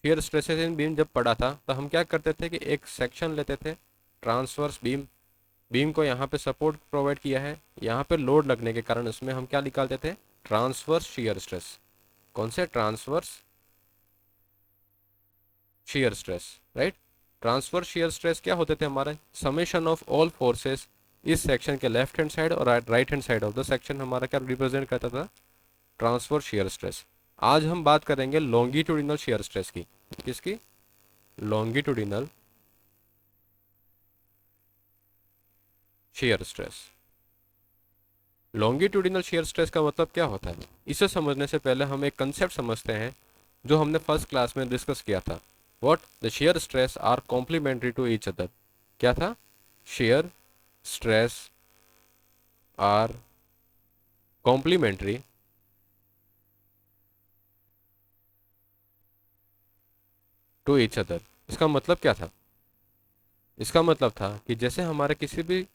Shear stresses इन beam जब पढ़ा था तो हम क्या करते थे कि एक सेक्शन लेते थे, ट्रांसवर्स बीम, बीम को यहाँ पे सपोर्ट प्रोवाइड किया है, यहाँ पे लोड लगने के कारण उसमें हम क्या निकालते थे, ट्रांसवर्स शियर स्ट्रेस। कौन से, transverse shear stress, right. Transfer shear stress क्या होते थे हमारे, समेशन ऑफ ऑल फोर्सेस इस सेक्शन के लेफ्ट हैंड साइड और right hand side of the section हमारा क्या रिप्रेजेंट करता था, ट्रांसफर शियर स्ट्रेस। आज हम बात करेंगे लॉन्गिट्यूडिनल शियर स्ट्रेस की। किसकी, longitudinal shear stress. Longitudinal shear stress का मतलब क्या होता है, इसे समझने से पहले हम एक कंसेप्ट समझते हैं जो हमने फर्स्ट क्लास में डिस्कस किया था। What, the shear stress are complementary to each other. क्या था, shear stress are complementary to each other. इसका मतलब क्या था, इसका मतलब था कि जैसे हमारे किसी भी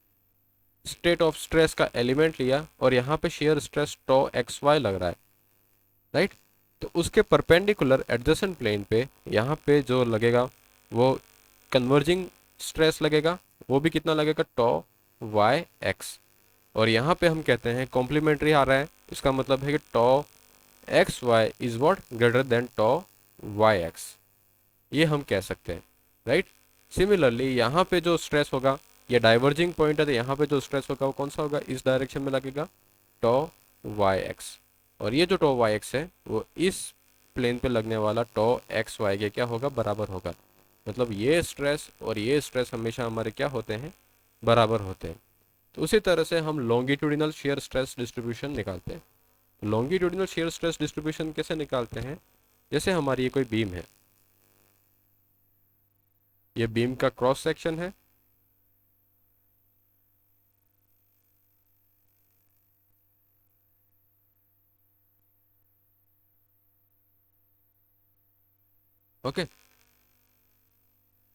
स्टेट ऑफ स्ट्रेस का एलिमेंट लिया और यहाँ पे shear stress tau X Y लग रहा है, राइट। तो उसके परपेंडिकुलर एडजेसेंट प्लेन पे यहाँ पे जो लगेगा वो कन्वर्जिंग स्ट्रेस लगेगा, वो भी कितना लगेगा, टो वाई एक्स। और यहाँ पे हम कहते हैं कॉम्प्लीमेंट्री आ रहा है, इसका मतलब है कि tau X Y is what greater than tau Y X, ये हम कह सकते हैं, राइट। सिमिलरली यहाँ पे जो स्ट्रेस होगा, ये डाइवर्जिंग पॉइंट है, तो यहाँ पे जो स्ट्रेस होगा वो कौन सा होगा, इस डायरेक्शन में लगेगा, टो वाई एक्स। और ये जो टो वाई एक्स है वो इस प्लेन पे लगने वाला टो एक्स वाई के क्या होगा, बराबर होगा। मतलब ये स्ट्रेस और ये स्ट्रेस हमेशा हमारे क्या होते हैं, बराबर होते हैं। तो उसी तरह से हम लॉन्गिट्यूडिनल शेयर स्ट्रेस डिस्ट्रीब्यूशन निकालते हैं। लॉन्गिट्यूडिनल शेयर स्ट्रेस डिस्ट्रीब्यूशन कैसे निकालते हैं, जैसे हमारी ये कोई बीम है, ये बीम का क्रॉस सेक्शन है, ओके।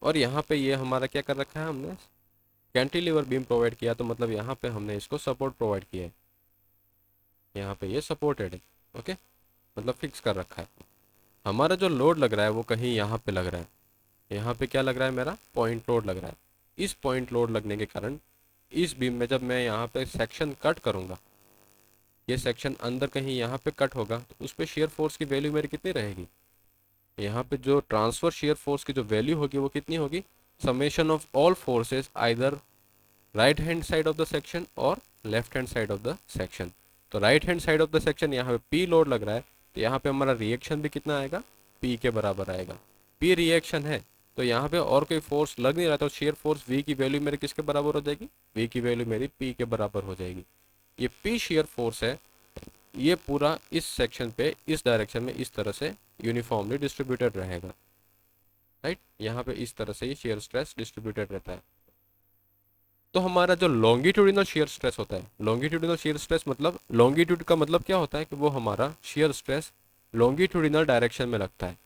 और यहाँ पे ये हमारा क्या कर रखा है, हमने कैंटिलीवर बीम प्रोवाइड किया, तो मतलब यहाँ पे हमने इसको सपोर्ट प्रोवाइड किया है, यहाँ पे ये सपोर्टेड है, ओके, मतलब फिक्स कर रखा है। हमारा जो लोड लग रहा है वो कहीं यहाँ पे लग रहा है, यहाँ पे क्या लग रहा है, मेरा पॉइंट लोड लग रहा है। इस पॉइंट लोड लगने के कारण इस बीम में जब मैं यहाँ पे सेक्शन कट करूँगा, ये सेक्शन अंदर कहीं यहाँ पे कट होगा, तो उस पर शेयर फोर्स की वैल्यू मेरी कितनी रहेगी, यहाँ पे जो ट्रांसफर शेयर फोर्स की जो वैल्यू होगी वो कितनी होगी, summation of all forces either right hand side of the section और left hand side of the section. तो right hand side of the section यहाँ पे पी लोड लग रहा है, तो यहाँ पे हमारा रिएक्शन भी कितना आएगा, पी के बराबर आएगा। पी रिएक्शन है तो यहाँ पे और कोई फोर्स लग नहीं रहा, तो शेयर फोर्स वी की वैल्यू मेरी किसके बराबर हो जाएगी, वी की वैल्यू मेरी पी के बराबर हो जाएगी। ये पी शेयर फोर्स है, ये पूरा इस सेक्शन पे इस डायरेक्शन में इस तरह से यूनिफॉर्मली डिस्ट्रीब्यूटेड रहेगा, राइट। यहाँ पे इस तरह से ये शेयर स्ट्रेस डिस्ट्रीब्यूटेड रहता है। तो हमारा जो लॉन्गिट्यूडिनल शेयर स्ट्रेस होता है, लॉन्गिट्यूडिनल शेयर स्ट्रेस मतलब, लॉन्गिट्यूड का मतलब क्या होता है कि वो हमारा शेयर स्ट्रेस लॉन्गिट्यूडिनल डायरेक्शन में लगता है।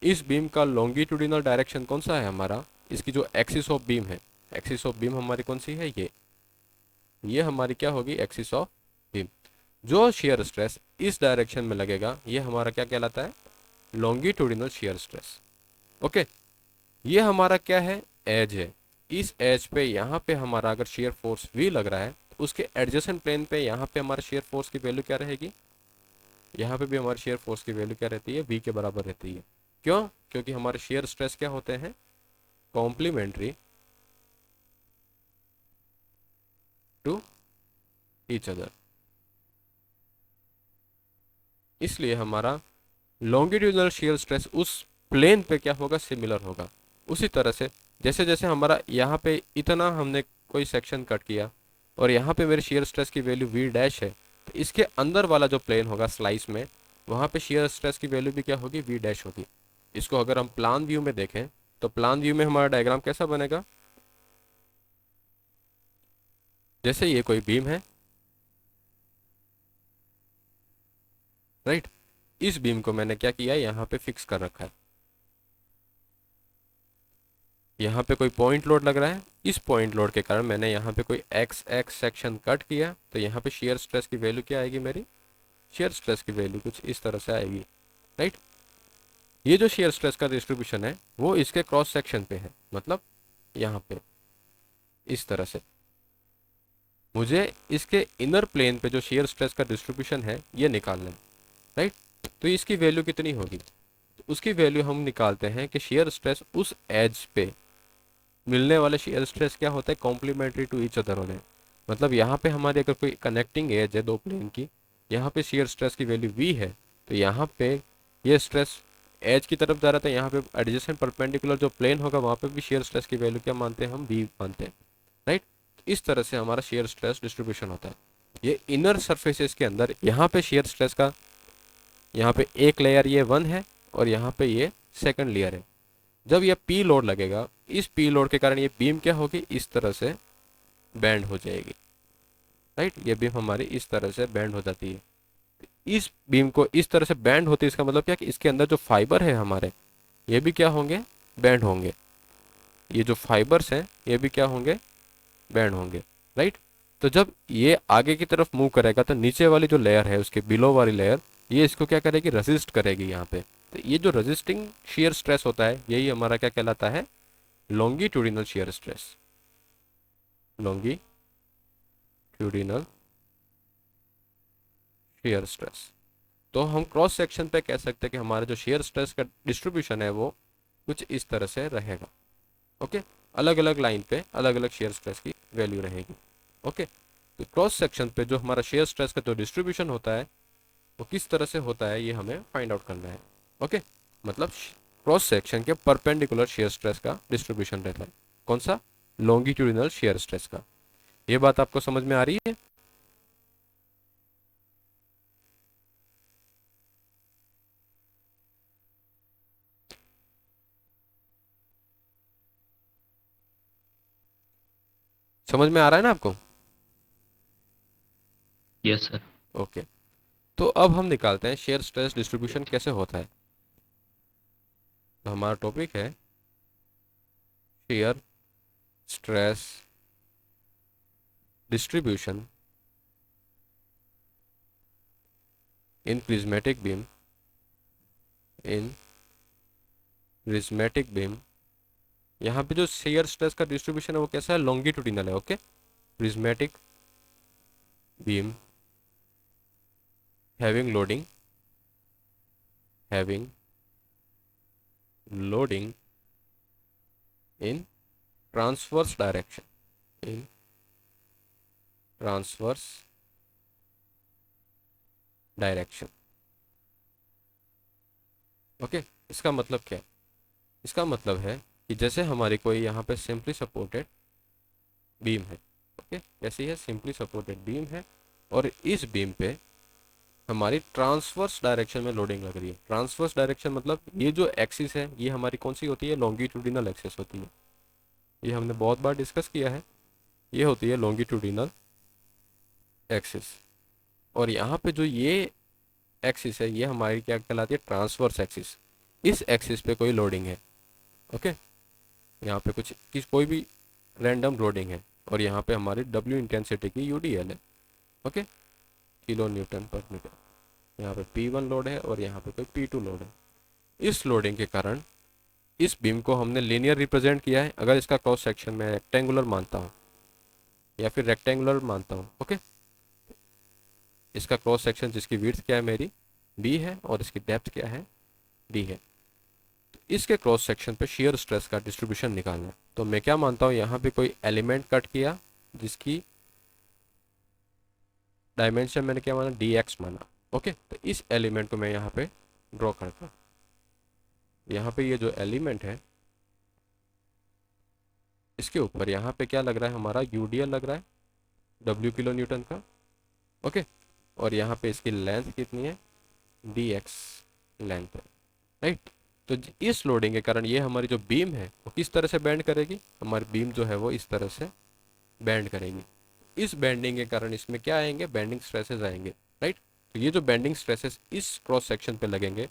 इस बीम का लॉन्गिट्यूडिनल डायरेक्शन कौन सा है हमारा, इसकी जो एक्सिस ऑफ बीम है, एक्सिस ऑफ बीम हमारी कौन सी है, ये हमारी क्या होगी, एक्सिस ऑफ बीम। जो शेयर स्ट्रेस इस डायरेक्शन में लगेगा ये हमारा क्या कहलाता है, लॉन्गिट्यूडिनल शेयर स्ट्रेस, ओके। ये हमारा क्या है, एज है। इस एज पे यहाँ पे हमारा अगर शेयर फोर्स वी लग रहा है, तो उसके एडजेसेंट प्लेन पे यहाँ पे हमारे शेयर फोर्स की वैल्यू क्या रहेगी, यहाँ पे भी हमारे शेयर फोर्स की वैल्यू क्या रहती है, वी के बराबर रहती है। क्यों, क्योंकि हमारे शेयर स्ट्रेस क्या होते हैं, कॉम्प्लीमेंट्री टू ईच अदर। इसलिए हमारा लॉन्गिट्यूडिनल शेयर स्ट्रेस उस प्लेन पे क्या होगा, सिमिलर होगा। उसी तरह से जैसे जैसे हमारा यहाँ पे इतना हमने कोई सेक्शन कट किया और यहाँ पे मेरे शेयर स्ट्रेस की वैल्यू वी डैश है, तो इसके अंदर वाला जो प्लेन होगा स्लाइस में, वहाँ पे शेयर स्ट्रेस की वैल्यू भी क्या होगी, वी डैश होगी। इसको अगर हम प्लान व्यू में देखें तो प्लान व्यू में हमारा डायग्राम कैसा बनेगा, जैसे ये कोई बीम है, राइट। इस बीम को मैंने क्या किया, यहाँ पे फिक्स कर रखा है, यहाँ पे कोई पॉइंट लोड लग रहा है, इस पॉइंट लोड के कारण मैंने यहाँ पे कोई एक्स एक्स सेक्शन कट किया, तो यहाँ पे शेयर स्ट्रेस की वैल्यू क्या आएगी मेरी, शेयर स्ट्रेस की वैल्यू कुछ इस तरह से आएगी, राइट। ये जो शेयर स्ट्रेस का डिस्ट्रीब्यूशन है वो इसके क्रॉस सेक्शन पे है, मतलब यहाँ पे इस तरह से। मुझे इसके इनर प्लेन पे जो शेयर स्ट्रेस का डिस्ट्रीब्यूशन है ये निकालना है, राइट। तो इसकी वैल्यू कितनी होगी, तो उसकी वैल्यू हम निकालते हैं कि शेयर स्ट्रेस उस एज पे मिलने वाले शेयर स्ट्रेस क्या होता है, कॉम्प्लीमेंट्री टू ईच अदर होने हैं। मतलब यहाँ पे हमारी अगर कोई कनेक्टिंग एज है दो प्लेन की, यहाँ पे शेयर स्ट्रेस की वैल्यू v है, तो यहाँ पे ये स्ट्रेस एज की तरफ जा रहा था, यहाँ पे एडजेसेंट परपेंडिकुलर जो प्लेन होगा वहाँ पे भी शेयर स्ट्रेस की वैल्यू क्या मानते हैं हम, v मानते हैं, राइट। इस तरह से हमारा शेयर स्ट्रेस डिस्ट्रीब्यूशन होता है। ये इनर सरफेसेस के अंदर यहाँ पे शेयर स्ट्रेस का, यहाँ पे एक लेयर ये 1 है और यहाँ पे ये सेकंड लेयर है। जब ये पी लोड लगेगा, इस पी लोड के कारण ये बीम क्या होगी, इस तरह से बैंड हो जाएगी, राइट। ये बीम हमारी इस तरह से बैंड हो जाती है। इस बीम को इस तरह से बैंड होती है, इसका मतलब क्या कि इसके अंदर जो फाइबर है हमारे, ये भी क्या होंगे, बैंड होंगे। ये जो फाइबर्स हैं ये भी क्या होंगे, बैंड होंगे, राइट। तो जब ये आगे की तरफ मूव करेगा तो नीचे वाली जो लेयर है उसके बिलो वाली लेयर, ये इसको क्या करेगी, रेजिस्ट करेगी यहाँ पे। तो ये जो रेजिस्टिंग शेयर स्ट्रेस होता है यही हमारा क्या कहलाता है, longitudinal shear stress. Longitudinal shear stress. तो हम क्रॉस सेक्शन पे कह सकते हैं कि हमारा जो शेयर स्ट्रेस का डिस्ट्रीब्यूशन है वो कुछ इस तरह से रहेगा, ओके। अलग अलग लाइन पे अलग अलग शेयर स्ट्रेस की वैल्यू रहेगी, ओके। तो क्रॉस सेक्शन पे जो हमारा शेयर स्ट्रेस का जो डिस्ट्रीब्यूशन होता है वो किस तरह से होता है ये हमें फाइंड आउट करना है, ओके। मतलब क्रॉस सेक्शन के परपेंडिकुलर शेयर स्ट्रेस का डिस्ट्रीब्यूशन रहता है, कौन सा, लॉन्गिट्यूडिनल शेयर स्ट्रेस का। ये बात आपको समझ में आ रही है। समझ में आ रहा है ना आपको, यस सर। ओके। तो अब हम निकालते हैं शेयर स्ट्रेस डिस्ट्रीब्यूशन कैसे होता है। तो हमारा टॉपिक है shear stress distribution in prismatic beam, in prismatic beam. यहाँ पे जो शेयर स्ट्रेस का डिस्ट्रीब्यूशन है वो कैसा है, लॉन्गिट्यूडिनल है, okay. Prismatic beam having loading in transverse direction, in transverse direction, okay. इसका मतलब क्या है, इसका मतलब है कि जैसे हमारी कोई यहाँ पे सिंपली सपोर्टेड बीम है, ओके। कैसी है, सिंपली सपोर्टेड बीम है और इस बीम पे हमारी ट्रांसवर्स डायरेक्शन में लोडिंग लग रही है। ट्रांसवर्स डायरेक्शन मतलब ये जो एक्सिस है ये हमारी कौन सी होती है, लॉन्गिट्यूडिनल एक्सिस होती है। ये हमने बहुत बार डिस्कस किया है, ये होती है लॉन्गिट्यूडिनल एक्सिस। और यहाँ पे जो ये एक्सिस है ये हमारी क्या कहलाती है, ट्रांसवर्स एक्सिस। इस एक्सिस पे कोई लोडिंग है, ओके। यहाँ पे कोई भी रैंडम लोडिंग है और यहाँ पे हमारी W इंटेंसिटी की UDL है, ओके, किलो न्यूटन पर मीटर। यहाँ पे P1 लोड है और यहाँ पे कोई P2 लोड है। इस लोडिंग के कारण इस बीम को हमने लीनियर रिप्रेजेंट किया है। अगर इसका क्रॉस सेक्शन मैं रेक्टेंगुलर मानता हूँ या फिर रेक्टेंगुलर मानता हूँ, ओके। इसका क्रॉस सेक्शन जिसकी विड्थ क्या है मेरी, B है और इसकी डेप्थ क्या है, D है। तो इसके क्रॉस सेक्शन पे शेयर स्ट्रेस का डिस्ट्रीब्यूशन निकालना है। तो मैं क्या मानता हूँ, यहाँ पे कोई एलिमेंट कट किया जिसकी डायमेंशन मैंने क्या माना, dx माना, ओके। तो इस एलिमेंट को मैं यहाँ पे ड्रॉ करता हूँ। यहाँ पे ये जो एलिमेंट है इसके ऊपर यहाँ पे क्या लग रहा है, हमारा UDL लग रहा है, W किलो न्यूटन का, ओके। और यहाँ पे इसकी लेंथ कितनी है, dx लेंथ है, राइट। तो इस लोडिंग के कारण ये हमारी जो बीम है वो किस तरह से बैंड करेगी, हमारी बीम जो है वो इस तरह से बैंड करेगी। इस बेंडिंग के कारण इसमें क्या आएंगे, बेंडिंग स्ट्रेसेस आएंगे, राइट। तो ये जो बेंडिंग स्ट्रेसेस इस क्रॉस सेक्शन पे लगेंगे,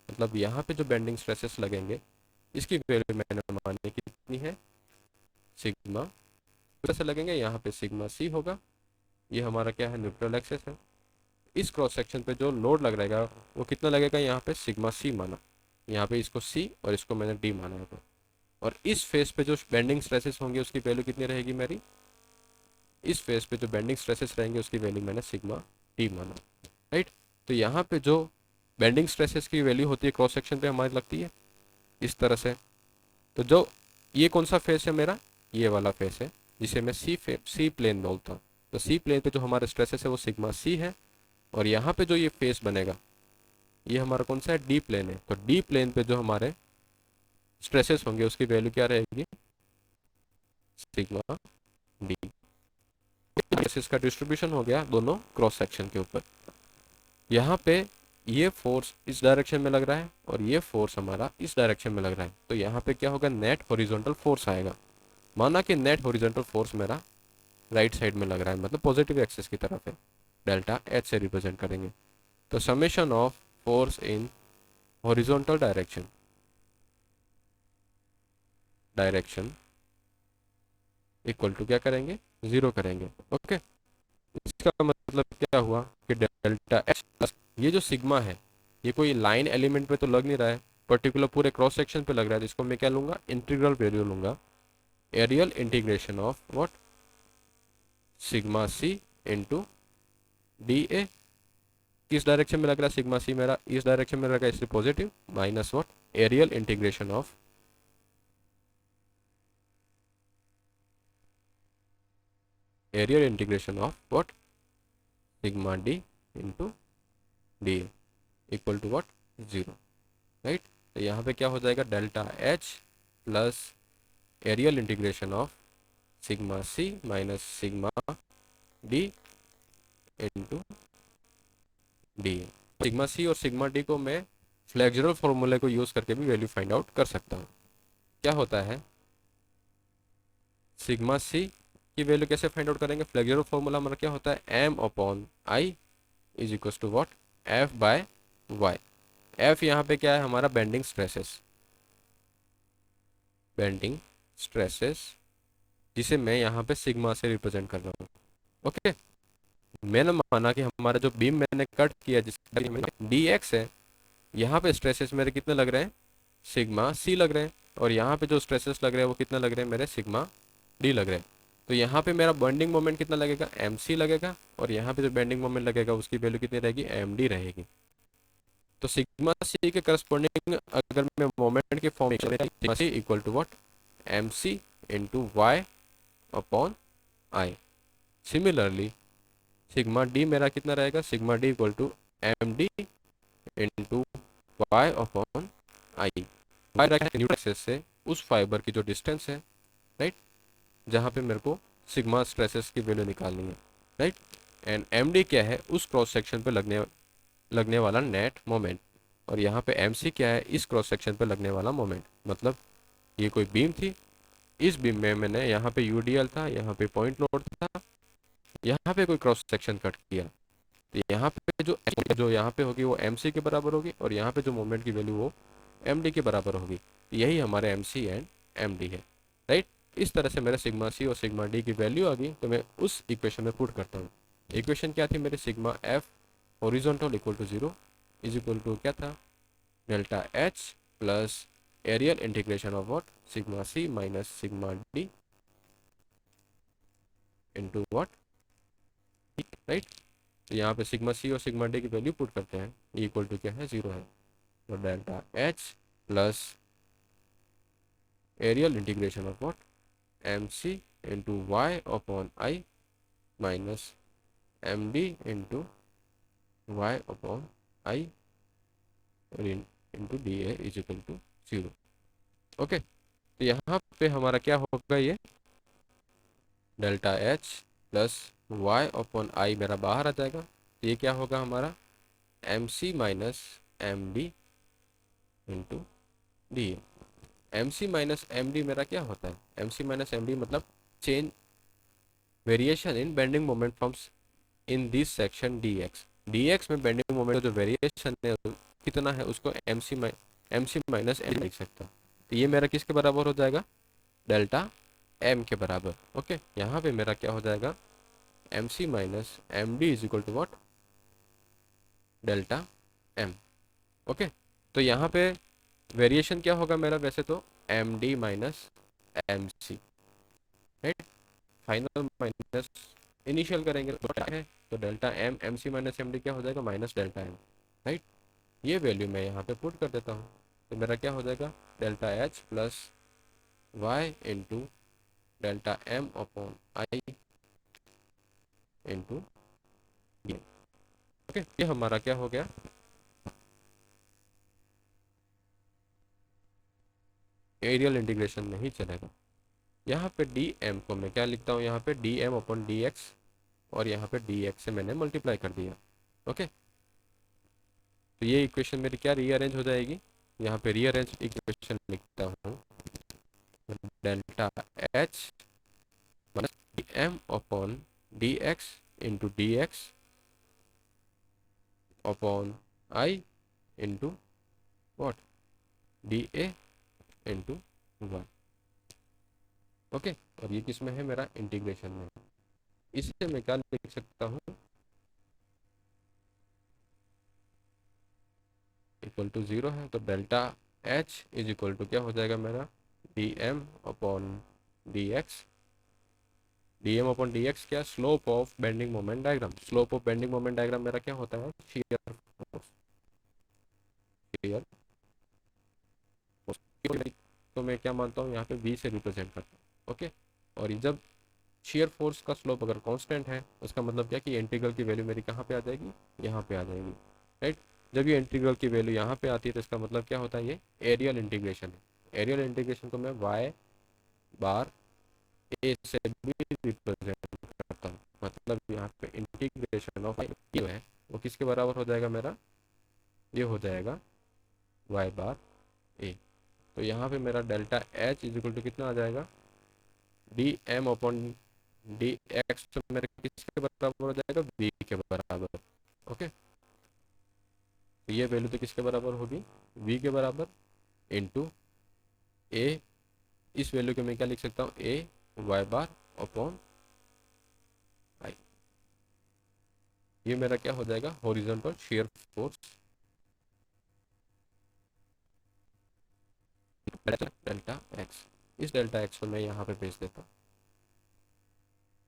मतलब यहाँ पे जो बेंडिंग स्ट्रेसेस लगेंगे इसकी वैल्यू मैंने मानी कितनी है, सिग्मा कैसे लगेंगे, यहाँ पे सिग्मा C होगा। ये हमारा क्या है, न्यूट्रल एक्सिस है। इस क्रॉस सेक्शन पे जो लोड लग रहेगा वो कितना लगेगा, यहाँ पे सिग्मा C माना, यहाँ पे इसको सी और इसको मैंने डी माना है तो। और इस फेस पे जो बेंडिंग स्ट्रेसेस होंगे उसकी वैल्यू कितनी रहेगी मेरी, इस फेस पे जो बेंडिंग स्ट्रेसेस रहेंगे उसकी वैल्यू मैंने सिग्मा डी माना, राइट। तो यहाँ पे जो बेंडिंग स्ट्रेसेस की वैल्यू होती है क्रॉस सेक्शन पे हमारी लगती है इस तरह से। तो जो ये कौन सा फेस है मेरा, ये वाला फेस है जिसे मैं सी प्लेन बोलता हूँ। तो सी प्लेन पे जो हमारे स्ट्रेसेस है वो सिग्मा सी है। और यहाँ पे जो ये फेस बनेगा ये हमारा कौन सा है, डी प्लेन है। तो डी प्लेन पे जो हमारे स्ट्रेसेस होंगे उसकी वैल्यू क्या रहेगी, सिग्मा डी। स्ट्रेसेस का डिस्ट्रीब्यूशन हो गया दोनों क्रॉस सेक्शन के ऊपर। यहाँ पे ये फोर्स इस डायरेक्शन में लग रहा है और ये फोर्स हमारा इस डायरेक्शन में लग रहा है। तो यहाँ पे क्या होगा, नेट हॉरिजॉन्टल फोर्स आएगा। माना कि नेट हॉरिजॉन्टल फोर्स मेरा राइट साइड में लग रहा है, मतलब पॉजिटिव एक्सिस की तरफ है, डेल्टा एच से रिप्रेजेंट करेंगे। तो summation of force in horizontal direction equal to क्या करेंगे, जीरो करेंगे। ओके, इसका मतलब क्या हुआ कि डेल्टा एच प्लस ये जो सिग्मा है ये कोई लाइन एलिमेंट पे तो लग नहीं रहा है, पर्टिकुलर पूरे क्रॉस सेक्शन पे लग रहा है। तो इसको मैं क्या लूंगा, इंटीग्रल वैल्यू लूंगा, areal integration of what, sigma C into D A. किस डायरेक्शन में लग रहा है सिग्मा सी मेरा, इस डायरेक्शन में लग रहा है, इसलिए positive, minus what, areal integration of what, sigma D into D equal to what, zero, right. तो यहाँ पे क्या हो जाएगा, delta H plus areal integration of sigma C minus sigma D into D. Sigma C और sigma D को मैं flexural फॉर्मूले को यूज करके भी वैल्यू फाइंड आउट कर सकता हूँ। क्या होता है, सिग्मा सी की वैल्यू कैसे फाइंड आउट करेंगे, फ्लेक्सुरल फॉर्मूला हमारा क्या होता है, M upon I is equal to what, F by Y. F यहाँ पे क्या है हमारा, बेंडिंग स्ट्रेसेस जिसे मैं यहाँ पे सिग्मा से रिप्रेजेंट कर रहा हूँ। ओके, मैंने माना कि हमारा जो बीम मैंने कट किया जिसका डी एक्स है, यहाँ पे स्ट्रेसेस मेरे कितने लग रहे हैं, सिग्मा सी लग रहे हैं। और यहाँ पे जो स्ट्रेसेस लग रहे हैं वो कितने लग रहे हैं मेरे, सिग्मा डी लग रहे हैं। तो यहाँ पे मेरा बेंडिंग मोमेंट कितना लगेगा, एम सी लगेगा। और यहाँ पे जो बेंडिंग मोमेंट लगेगा उसकी वैल्यू कितनी रहेगी, एम डी रहेगी। तो सिग्मा सी के करस्पॉन्डिंग अगर मैं मोमेंट के फॉर्म में sigma C equal to what, M C into Y upon I. Similarly sigma D मेरा कितना रहेगा, sigma D equal to M D into Y upon I. Y Newton axis से उस फाइबर की जो डिस्टेंस है, राइट, जहाँ पे मेरे को सिग्मा स्ट्रेसेस की वैल्यू निकालनी है, राइट। एंड एम डी क्या है, उस क्रॉस सेक्शन पे लगने वाला नेट मोमेंट। और यहाँ पे एम सी क्या है, इस क्रॉस सेक्शन पे लगने वाला मोमेंट। मतलब ये कोई बीम थी, इस बीम में मैंने यहाँ पे यूडीएल था, यहाँ पे पॉइंट लोड था, यहाँ पे कोई क्रॉस सेक्शन कट किया, तो यहाँ पे जो यहाँ पे होगी वो एम सी के बराबर होगी। और यहाँ पे जो मोमेंट की वैल्यू वो एम डी के बराबर होगी। यही हमारे M C and M D है, राइट। इस तरह से मेरे सिग्मा सी और सिग्मा डी की वैल्यू आ गई, तो मैं उस इक्वेशन में पुट करता हूँ। इक्वेशन क्या थी मेरे, sigma F horizontal equal to zero is equal to क्या था, delta H plus areal integration of what, sigma C minus sigma D into what, right. तो यहाँ पे सिग्मा सी और सिग्मा डी की वैल्यू पुट करते हैं, इक्वल टू क्या है, जीरो है। तो delta H plus areal integration of what, M C into Y upon I minus M D into Y upon I into D A is equal to zero. Okay, तो यहाँ पे हमारा क्या होगा, ये delta H plus Y upon I मेरा बाहर आ जाएगा। तो ये क्या होगा हमारा, M C minus M D into D. M C minus M D मेरा क्या होता है, M C minus M D मतलब change variation in bending moment from in this section D X. D X में बेंडिंग मोमेंट जो variation है कितना है उसको एम सी माइनस एम लिख सकता हूँ। तो ये मेरा किसके बराबर हो जाएगा, डेल्टा एम के बराबर। ओके, यहाँ पे मेरा क्या हो जाएगा, M C minus M D is equal to what, delta M. Okay, तो यहाँ पे वेरिएशन क्या होगा मेरा वैसे तो M D minus M C, right. Final minus initial करेंगे तो क्या है, तो delta M M C minus M D क्या हो जाएगा, माइनस डेल्टा एम, राइट। ये वैल्यू मैं यहाँ पे पुट कर देता हूँ, तो मेरा क्या हो जाएगा, delta H plus Y into delta M upon I into D. Okay, ये हमारा क्या हो गया, एरियल इंटीग्रेशन में ही चलेगा। यहाँ पे डी एम को मैं क्या लिखता हूँ, यहाँ पे D M upon D X, और यहाँ पे डी एक्स से मैंने मल्टीप्लाई कर दिया। ओके, तो ये इक्वेशन मेरी क्या रीअरेंज हो जाएगी, यहाँ पे रीअरेंज इक्वेशन लिखता हूँ, delta H minus D M upon D X into D X upon I into what, D A into one. Okay, और ये किस में है, मेरा इंटीग्रेशन में है। इससे मैं क्या लिख सकता हूँ, इक्वल टू जीरो है, तो delta H is equal to क्या हो जाएगा मेरा, D M upon D X, D M upon D X क्या, slope of bending moment diagram. Slope of bending moment diagram मेरा क्या होता है, शियर फोर्स, शियर फोर्स। तो मैं क्या मानता हूँ, यहाँ पे v से रिप्रेजेंट करता हूँ। ओके, और ये जब शियर फोर्स का स्लोप अगर कांस्टेंट है, उसका मतलब क्या कि इंटीग्रल की वैल्यू मेरी कहाँ पे आ जाएगी, यहाँ पे आ जाएगी, राइट। जब ये इंटीग्रल की वैल्यू यहाँ पे आती है तो इसका मतलब क्या होता है, ये एरियल इंटीग्रेशन है। एरियल इंटीग्रेशन को मैं वाई बार ए से भी रिप्रेजेंट करता हूँ, मतलब यहाँ पे इंटीग्रेशन ऑफ जो है वो किसके बराबर हो जाएगा मेरा, ये हो जाएगा वाई बार ए। तो यहाँ पे मेरा delta H is equal to कितना आ जाएगा, D M upon D X, तो मेरे किसके बराबर हो जाएगा, बी के बराबर। ओके, तो ये वैल्यू तो किसके बराबर होगी, v के बराबर इंटू ए, इस वैल्यू को मैं क्या लिख सकता हूँ, ए वाई बार अपॉन आई। ये मेरा क्या हो जाएगा, horizontal shear force delta x. इस डेल्टा एक्स को मैं यहाँ पे भेज देता हूँ,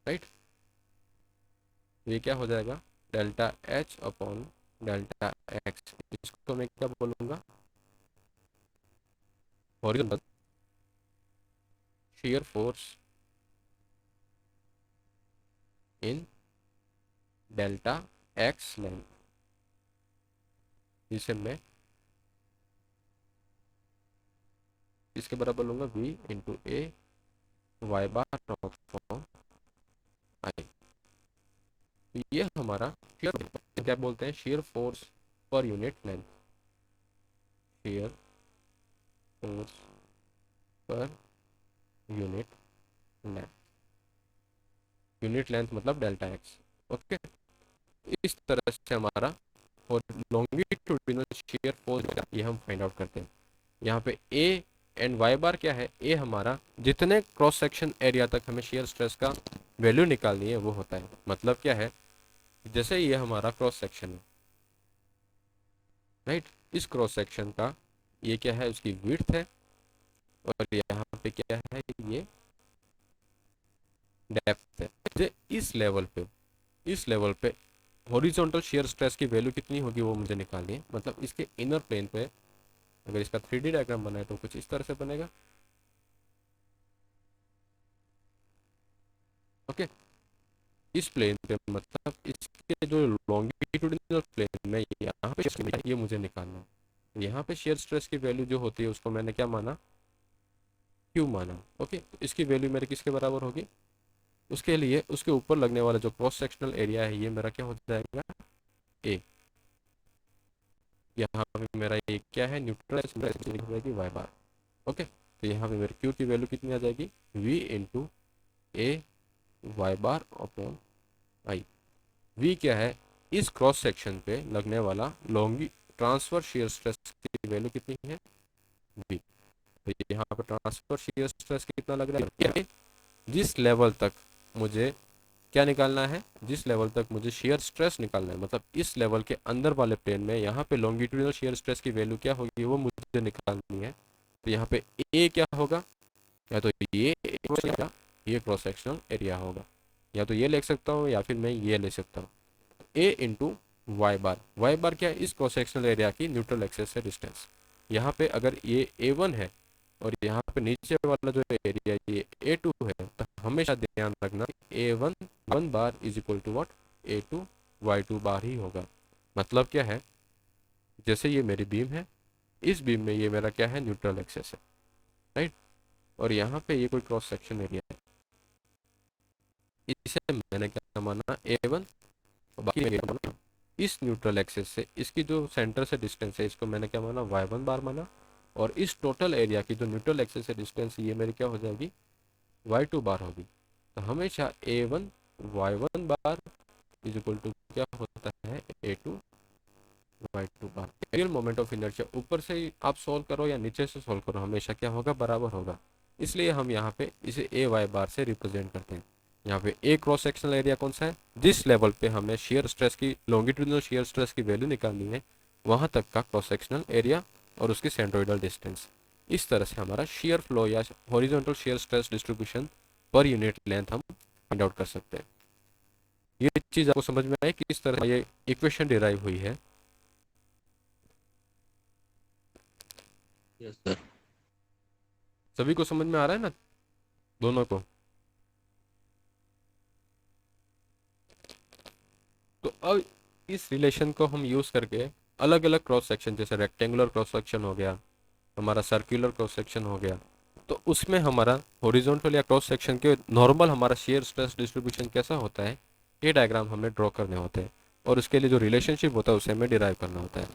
राइट। तो ये क्या हो जाएगा, delta H upon delta X, इसको मैं क्या बोलूँगा, horizontal shear force in delta X length, जिसे मैं इसके बराबर लूंगा v into A Y bar upon I. तो ये हमारा शियर क्या बोलते हैं, shear force per unit length, shear force per unit length, unit length मतलब डेल्टा एक्स। ओके, इस तरह से हमारा और लॉन्गिट्यूडिनल शियर फोर्स ये हम फाइंड आउट करते हैं। यहाँ पे ए एंड वाई बार क्या है, ए हमारा जितने क्रॉस सेक्शन एरिया तक हमें शियर स्ट्रेस का वैल्यू निकालनी है वो होता है। मतलब क्या है, जैसे ये हमारा क्रॉस सेक्शन है, राइट, इस क्रॉस सेक्शन का ये क्या है, उसकी विड्थ है, और यहाँ पे क्या है, ये डेप्थ है। इस लेवल पे हॉरिजॉन्टल शियर स्ट्रेस की वैल्यू कितनी होगी वो मुझे निकालनी है। मतलब इसके इनर प्लेन पे अगर इसका 3D डायग्राम बनाए तो कुछ इस तरह से बनेगा। ओके, इस प्लेन पे मतलब इसके जो लॉन्गिट्यूडिनल प्लेन में यहाँ पे ये मुझे निकालना है। यहाँ पे शेयर स्ट्रेस की वैल्यू जो होती है उसको मैंने क्या माना, क्यू माना। ओके, तो इसकी वैल्यू मेरे किसके बराबर होगी, उसके लिए उसके ऊपर लगने वाला जो क्रॉस सेक्शनल एरिया है ये मेरा क्या हो जाएगा, ए। यहाँ पे मेरा ये क्या है, न्यूट्रल जाएगी वाई बार। ओके, तो यहाँ पे मेरे क्यू की वैल्यू कितनी आ जाएगी, V into A Y bar upon I. V क्या है, इस क्रॉस सेक्शन पे लगने वाला लॉन्गी ट्रांसफर शियर स्ट्रेस की वैल्यू कितनी है, वी। तो यहाँ पे ट्रांसफर शियर स्ट्रेस कितना लग रहा है, जिस लेवल तक मुझे क्या निकालना है, जिस लेवल तक मुझे शेयर स्ट्रेस निकालना है, मतलब इस लेवल के अंदर वाले प्लेन में यहाँ पे लॉन्गिट्यूडिनल शेयर स्ट्रेस की वैल्यू क्या होगी वो मुझे निकालनी है। तो यहाँ पे ए क्या होगा, या तो ये क्रॉस सेक्शनल एरिया होगा, या तो ये लिख सकता हूँ या फिर मैं ये ले सकता हूँ, ए इंटू वाई बार क्या है, इस क्रॉस सेक्शनल एरिया की न्यूट्रल एक्सेस से डिस्टेंस। यहाँ पे अगर ये A1 है और यहाँ पे नीचे वाला जो एरिया ये A2 है, तो हमेशा ध्यान रखना A1 one bar is equal to what, A2 Y2 bar ही होगा। मतलब क्या है, जैसे ये मेरी बीम है, इस बीम में ये मेरा क्या है, न्यूट्रल एक्सेस है, राइट, और यहाँ पे ये कोई क्रॉस सेक्शन एरिया है, इसे मैंने क्या माना A1, और बाकी मैं क्या माना, इस न्यूट्रल एक्सेस से इसकी जो सेंटर से डिस्टेंस है इसको मैंने क्या माना, Y1 बार माना, और इस टोटल एरिया की जो न्यूट्रल एक्सेस से डिस्टेंस ये मेरी क्या हो जाएगी, Y2 बार होगी। तो हमेशा A1 Y1 bar is equal to क्या होता है, A2 Y2 bar. Real moment of inertia ऊपर से ही आप सोल्व करो या नीचे से सोल्व करो, हमेशा क्या होगा, बराबर होगा। इसलिए हम यहाँ पे इसे AY बार से रिप्रेजेंट करते हैं। यहाँ पे ए क्रॉस सेक्शनल एरिया कौन सा है, जिस लेवल पे हमें शेयर स्ट्रेस की, लॉन्गिट्यूडिनल शेयर स्ट्रेस की वैल्यू निकालनी है, वहां तक का क्रॉस सेक्शनल एरिया और उसकी सेंट्रोइडल डिस्टेंस। इस तरह से हमारा शेयर फ्लो या हॉरिजॉन्टल शेयर स्ट्रेस डिस्ट्रीब्यूशन पर यूनिट लेंथ हम फाइंड आउट कर सकते हैं। ये चीज आपको समझ में आई कि किस तरह ये इक्वेशन डिराइव हुई है। Yes sir. सभी को समझ में आ रहा है ना, दोनों को। तो अब इस रिलेशन को हम यूज करके अलग अलग क्रॉस सेक्शन, जैसे रेक्टेंगुलर क्रॉस सेक्शन हो गया, हमारा सर्कुलर क्रॉस सेक्शन हो गया, तो उसमें हमारा हॉरिजॉन्टल या क्रॉस सेक्शन के नॉर्मल हमारा शेयर स्ट्रेस डिस्ट्रीब्यूशन कैसा होता है, ये डायग्राम हमें ड्रॉ करने होते हैं, और उसके लिए जो रिलेशनशिप होता है उसे हमें डिराइव करना होता है।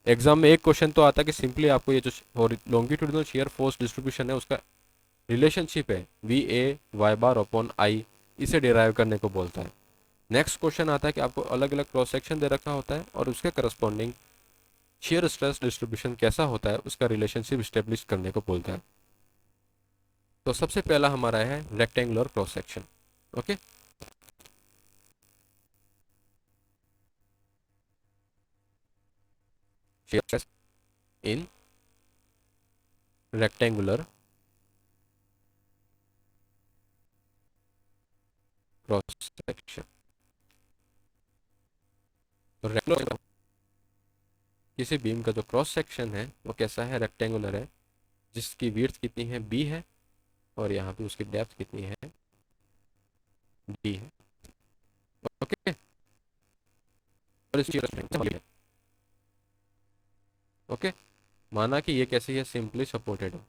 एग्जाम में एक क्वेश्चन तो आता है कि सिंपली आपको ये जो लॉन्गिट्यूडिनल शेयर फोर्स डिस्ट्रीब्यूशन है उसका रिलेशनशिप है VA Y बार अपॉन आई, इसे डिराइव करने को बोलता है। नेक्स्ट क्वेश्चन आता है कि आपको अलग अलग क्रॉस सेक्शन दे रखा होता है और उसके करस्पॉन्डिंग शेयर स्ट्रेस डिस्ट्रीब्यूशन कैसा होता है उसका रिलेशनशिप स्टेब्लिश करने को बोलता है। तो सबसे पहला हमारा है rectangular cross section. Okay, shear stress in rectangular cross section. तो रेक्टेंगुलर किसी बीम का जो क्रॉस सेक्शन है वो कैसा है, रेक्टेंगुलर है, जिसकी विड्थ कितनी है, B है, और यहाँ पे उसकी डेप्थ कितनी है, D है। ओके, और इसकी है। ओके, माना कि ये कैसे है, सिंपली सपोर्टेड है,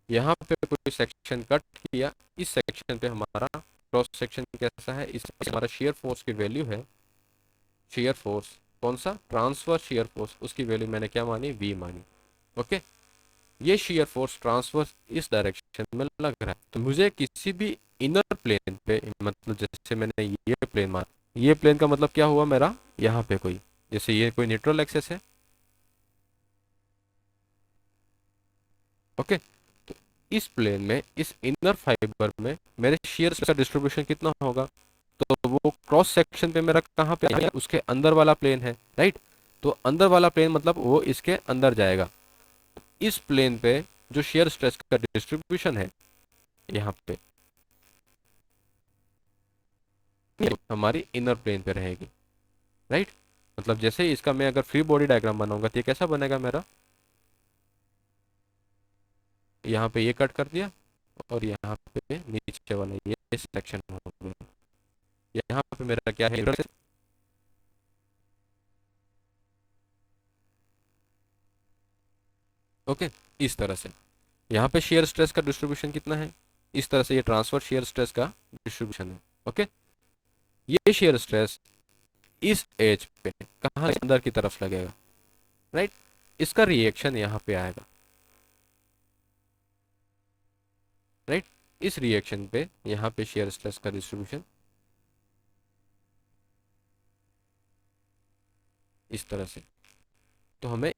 यहाँ पे कोई सेक्शन कट किया, इस सेक्शन पे हमारा क्रॉस सेक्शन कैसा है, इस हमारा शेयर फोर्स की वैल्यू है, शेयर फोर्स कौन सा, ट्रांसफर शेयर फोर्स, उसकी वैल्यू मैंने क्या मानी, V मानी। ओके, ये शेयर फोर्स ट्रांसफर इस डायरेक्शन में लग रहा है, तो मुझे किसी भी इनर प्लेन पे, मतलब जैसे मैंने ये प्लेन माना, ये प्लेन का मतलब क्या हुआ मेरा, यहाँ पे कोई, जैसे ये कोई न्यूट्रल एक्सेस है। ओके, तो इस प्लेन में, इस इनर फाइबर में मेरे शेयर का डिस्ट्रीब्यूशन कितना होगा, तो वो क्रॉस सेक्शन पे मेरा कहाँ पे आएगा, उसके अंदर वाला प्लेन है, राइट। तो अंदर वाला प्लेन मतलब वो इसके अंदर जाएगा। इस प्लेन पे जो शेयर स्ट्रेस का डिस्ट्रीब्यूशन है यहाँ पे हमारी इनर प्लेन पे रहेगी, राइट। मतलब जैसे इसका मैं अगर फ्री बॉडी डायग्राम बनाऊंगा तो ये कैसा बनेगा मेरा, यहाँ पे ये कट कर दिया और यहाँ पे नीचे वाला ये सेक्शन हो गया, यहाँ पे मेरा क्या है, ओके, इस तरह से यहाँ पे शेयर स्ट्रेस का डिस्ट्रीब्यूशन कितना है, इस तरह से ये ट्रांसफर शेयर स्ट्रेस का डिस्ट्रीब्यूशन है। ओके, ये शेयर स्ट्रेस इस एज पे कहाँ अंदर की तरफ लगेगा, राइट, इसका रिएक्शन यहाँ पे आएगा, राइट, इस रिएक्शन पे यहाँ पे शेयर स्ट्रेस का डिस्ट्रीब्यूशन इस तरह से। तो हमें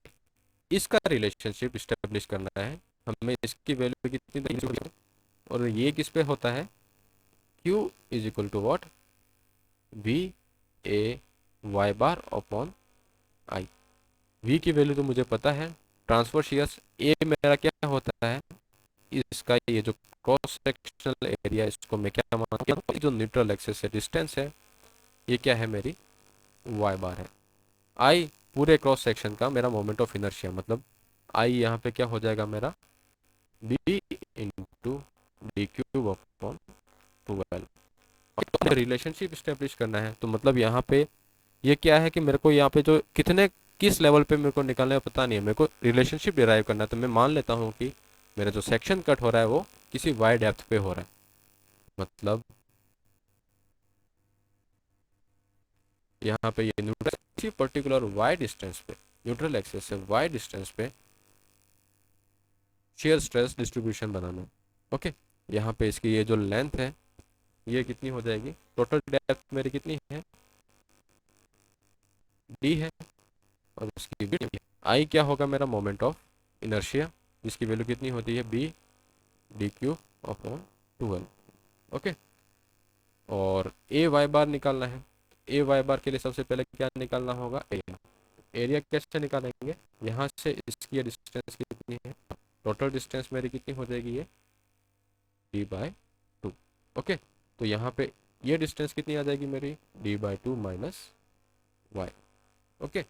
इसका रिलेशनशिप स्टेब्लिश करना है, हमें इसकी वैल्यू कितनी देनी है, और ये किस पे होता है, Q is equal to what, V A Y bar upon I. V की वैल्यू तो मुझे पता है, ट्रांसफर शियर्स ए मेरा क्या होता है, इसका ये जो क्रॉस सेक्शनल एरिया, इसको मैं क्या मानता हूँ, जो न्यूट्रल एक्सिस से डिस्टेंस है, ये क्या है, मेरी वाई बार है। आई पूरे क्रॉस सेक्शन का मेरा मोमेंट ऑफ इनर्शिया, मतलब आई यहाँ पे क्या हो जाएगा मेरा, B into D cube upon 12। Relationship establish करना है, तो मतलब यहाँ पे ये क्या है कि मेरे को यहाँ पे जो कितने किस लेवल पे मेरे को निकालना है पता नहीं है, मेरे को रिलेशनशिप डिराइव करना है। तो मैं मान लेता हूँ कि मेरा जो सेक्शन कट हो रहा है वो किसी वाई डेप्थ पे हो रहा है, मतलब यहाँ पे ये न्यूट्रल किसी पर्टिकुलर वाई डिस्टेंस पे, न्यूट्रल एक्सिस से वाई डिस्टेंस पे शेयर स्ट्रेस डिस्ट्रीब्यूशन बनाना है। ओके, यहाँ पे इसकी ये जो लेंथ है ये कितनी हो जाएगी, टोटल डेप्थ मेरी कितनी है, डी है, और उसकी विड्थ आई क्या होगा मेरा मोमेंट ऑफ इनर्शिया, जिसकी वैल्यू कितनी होती है, B D cube upon 12। Okay, और ए वाई बार निकालना है। ए वाई बार के लिए सबसे पहले क्या निकालना होगा, एरिया। एरिया कैसे निकालेंगे, यहाँ से इसकी डिस्टेंस कितनी है, टोटल डिस्टेंस मेरी कितनी हो जाएगी, ये डी बाय 2। ओके, तो यहाँ पे ये डिस्टेंस कितनी आ जाएगी मेरी, D by 2 minus Y. Okay,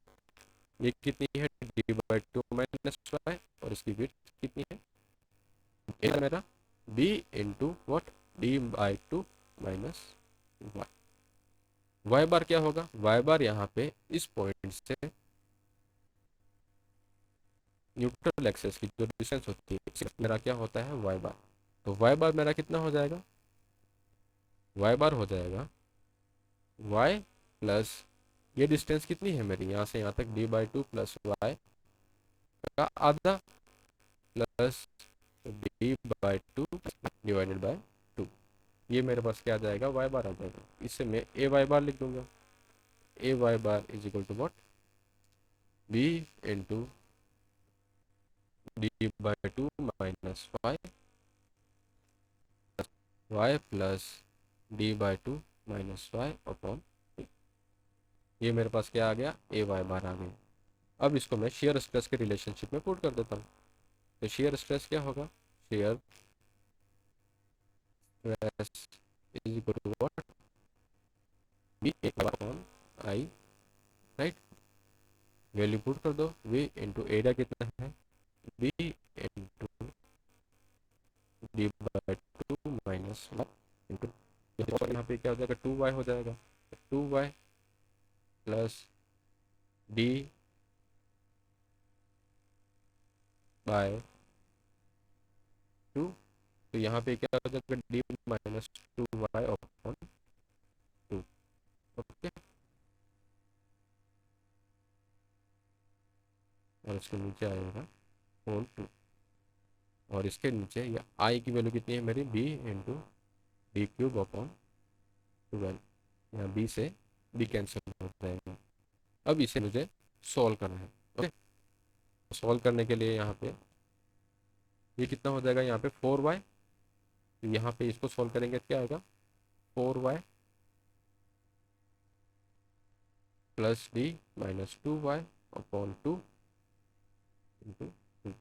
ये कितनी है, डी बाय 2 माइनस वाई, और इसकी विड्थ कितनी है, ये मेरा B into what, D by 2 minus Y. Y bar क्या होगा, वाई बार यहाँ पे इस पॉइंट से न्यूट्रल एक्सेस की जो डिस्टेंस होती है मेरा क्या होता है, वाई बार। तो वाई बार मेरा कितना हो जाएगा, वाई बार हो जाएगा वाई प्लस, ये डिस्टेंस कितनी है मेरी यहाँ से यहाँ तक, डी बाई 2 प्लस वाई का आधा plus D by 2 divided by 2। ये मेरे पास क्या आ जाएगा, वाई बार आ जाएगा। इससे मैं ए वाई बार लिख दूंगा, A Y bar is equal to what, B into D by 2 minus Y plus D by 2 minus Y upon, ये मेरे पास क्या आ गया, ए वाई बार आ गई। अब इसको मैं शेयर स्ट्रेस के रिलेशनशिप में पुट कर देता हूँ। तो शेयर स्ट्रेस क्या होगा, shear stress is equal to what, B upon I, right. Value put कर दो, वी इंटू एरिया कितना है, B into D by 2 minus into, यहाँ पे क्या हो जाएगा, 2y हो जाएगा, 2y प्लस डी बाय 2। तो यहाँ पे क्या हो जाएगा, D minus 2y upon 2। Okay, और इसके नीचे आएगा होल 2, और इसके नीचे या आई की वैल्यू कितनी है मेरी, B into D cube upon 12। यहाँ बी से बी कैंसिल हो जाएगा। अब इसे मुझे सॉल्व करना है। ओके, सॉल्व करने के लिए यहाँ पे ये कितना हो जाएगा, यहाँ पे 4y, तो यहाँ पे इसको सॉल्व करेंगे क्या आएगा, 4y plus D minus 2y upon 2 into 2।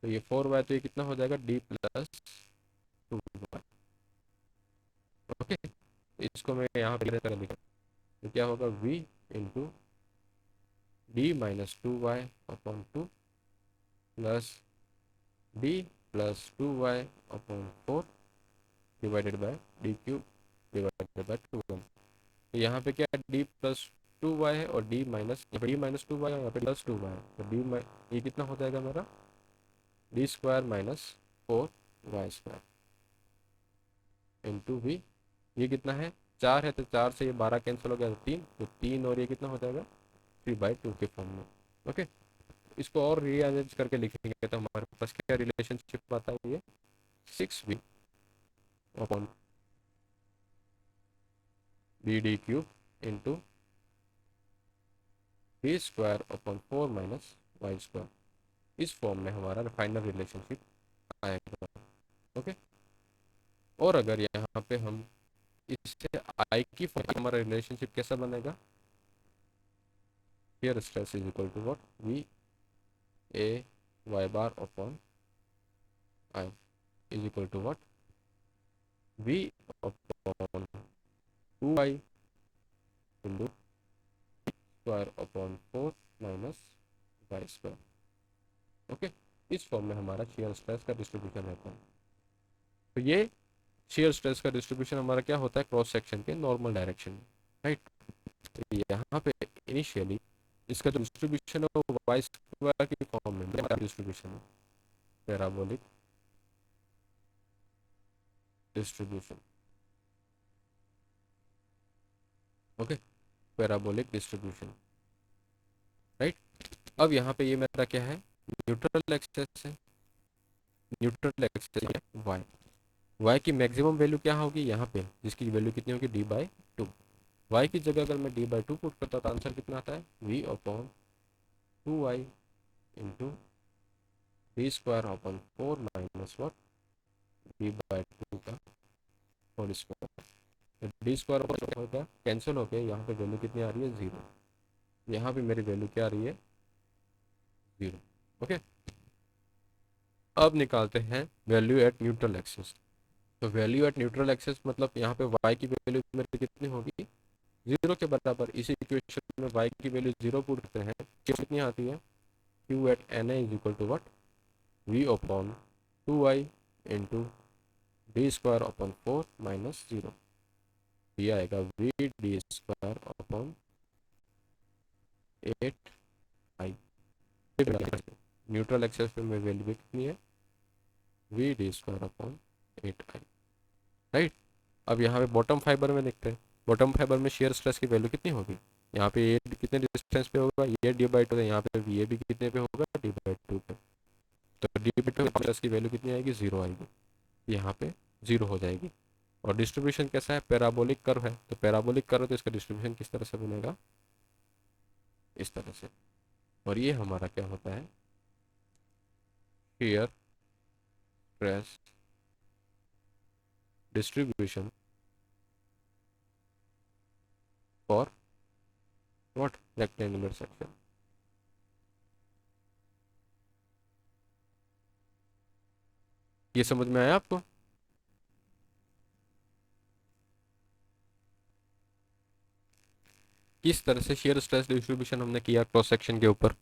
तो ये 4y, तो ये कितना हो जाएगा, डी प्लस 2y। ओके, इसको मैं यहाँ पे लिखा, तो क्या होगा, v into D minus 2y upon 2 plus D plus 2y upon 4 divided by D cube divided by 2। तो यहाँ पे क्या है, डी प्लस 2y है, और D minus, D minus 2y है, यहाँ पे प्लस 2y है, तो डी ये कितना हो जाएगा मेरा, D square minus 4y square into V. ये कितना है, 4 है, तो 4 से ये 12 कैंसिल हो गया, तो 3, तो 3 और ये कितना हो जाएगा, 3/2 के फॉर्म में। ओके, इसको और रीअरेंज करके लिखेंगे तो हमारे पास क्या रिलेशनशिप आता है, ये 6v upon B D cube into B square upon 4 minus Y square. इस फॉर्म में हमारा फाइनल रिलेशनशिप आएगा। ओके, और अगर यहाँ पे हम इससे आई की फॉर्म हमारा रिलेशनशिप कैसा बनेगा? Shear stress is equal to what? V A Y bar upon I is equal to what? V upon 2i into square upon 4 minus Y square. Okay, इस फॉर्म में हमारा शियर स्ट्रेस का distribution रहता है। तो ये शियर स्ट्रेस का distribution हमारा क्या होता है? क्रॉस सेक्शन के नॉर्मल डायरेक्शन में, राइट। तो यहाँ पे इनिशियली इसका जो डिस्ट्रीब्यूशन है वो वाई स्क्वायर की फॉर्म में डिस्ट्रीब्यूशन है, parabolic distribution. Okay, parabolic distribution, right. अब यहाँ पे ये मेरा क्या है? न्यूट्रल एक्सेस है, न्यूट्रल एक्सेस है वाई। वाई की मैक्सिमम वैल्यू क्या होगी यहाँ पे, जिसकी वैल्यू कितनी होगी? d/2। वाई की जगह अगर मैं d/2 पुट करता तो आंसर कितना आता है? v upon 2i into D square upon 4 minus what? d/2 का होल स्क्वायर। डी स्क्वायर होगा कैंसिल हो गया, यहाँ पे वैल्यू कितनी आ रही है? 0। यहाँ पे मेरी वैल्यू क्या आ रही है? 0। ओके, अब निकालते हैं वैल्यू एट न्यूट्रल एक्सिस। तो वैल्यू एट न्यूट्रल एक्सिस मतलब यहाँ पे y की वैल्यू मेरी कितनी होगी? 0 के बराबर। इसी इक्वेशन में y की वैल्यू 0 पुट करते हैं, कितनी आती है? q at n is equal to what? v upon 2i into D square upon 4 minus 0। ये आएगा v D square upon 8i। Neutral axis में वैल्यू कितनी है? v D square upon 8i, right. अब यहाँ पे बॉटम फाइबर में देखते हैं, बॉटम फाइबर में शेयर स्ट्रेस की वैल्यू कितनी होगी? यहाँ पे ये कितने डिस्टेंस पे होगा? ये d/2 है, यहाँ पे ये भी कितने पे होगा? d/2 पे। तो d/2 स्ट्रेस की वैल्यू कितनी आएगी? 0 आएगी, यहाँ पे 0 हो जाएगी। और डिस्ट्रीब्यूशन कैसा है? पैराबोलिक कर्व है, तो पैराबोलिक कर्व तो इसका डिस्ट्रीब्यूशन किस तरह से बनेगा? इस तरह से। और ये हमारा क्या होता है? Shear stress distribution for what? Rectangular section. ये समझ में आया आपको? किस तरह से शेयर स्ट्रेस डिस्ट्रीब्यूशन हमने किया क्रॉस सेक्शन के ऊपर?